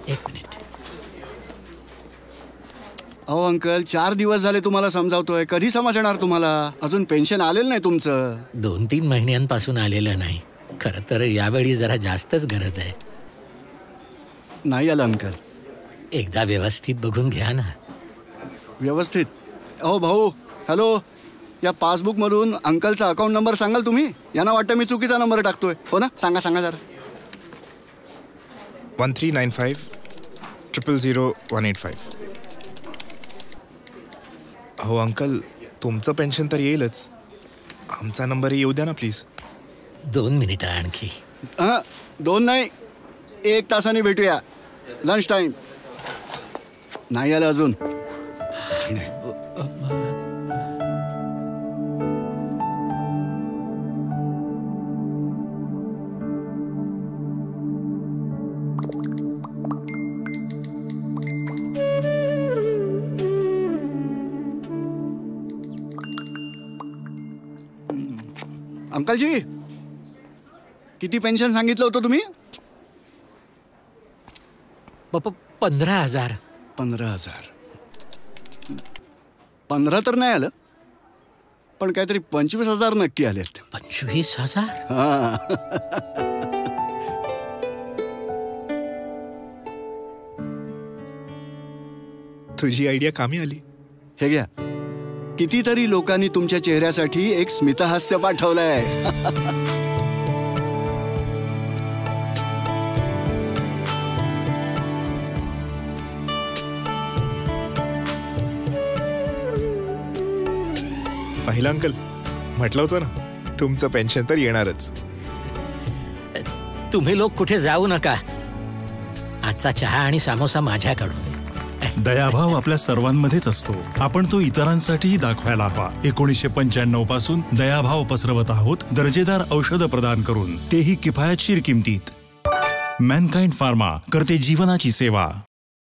एक मिनिट. अहो अंकल, 4 दिवस झाले तुम्हाला समजावतोय, कधी समजणार तुम्हाला? अजून पेन्शन आलेलं नाही तुमचं. 2-3 महिन्यांपासून आलेलं नाही. खरं तर यावेळी जरा जास्तच गरज आहे. नाही आलं अंकल. एकदा व्यवस्थित बघून घ्या ना. व्यवस्थित? अहो भाऊ, हॅलो, या पासबुकमधून अंकलचा अकाउंट नंबर सांगाल तुम्ही? यांना वाटतं मी चुकीचा नंबर टाकतोय. हो ना, सांगा सांगा जरा. 1395000185. हो अंकल, तुमचं पेन्शन तर येईलच. आमचा नंबरही येऊ द्या ना प्लीज. 2 मिनिटं आणखी. 2 नाही, 1 तासाने भेटूया. Lunch time. नाही आलं अजून. अंकलजी, किती पेन्शन सांगितलं होतं तुम्ही? 15,000. 15,000. 15 तर नाही आलं, पण काहीतरी 25,000 नक्की आलेत. 25,000? हा. तुझी आयडिया कामी आली. हे घ्या. कितीतरी लोकांनी तुमच्या चेहऱ्यासाठी एक स्मितहास्य पाठवलंय. पाहिलं अंकल, म्हटलं होतं ना, तुमचं पेन्शन तर येणारच. तुम्ही लोक कुठे जाऊ नका. आजचा चहा आणि समोसा माझ्याकडून. दयाभाव आपल्या सर्वांमध्येच असतो. आपण तो इतरांसाठीही दाखवायला हवा. 1995 पासून दयाभाव पसरवत आहोत, दर्जेदार औषध प्रदान करून, तेही किफायतशीर किमतीत. मॅनकाइंड फार्मा करते जीवनाची सेवा.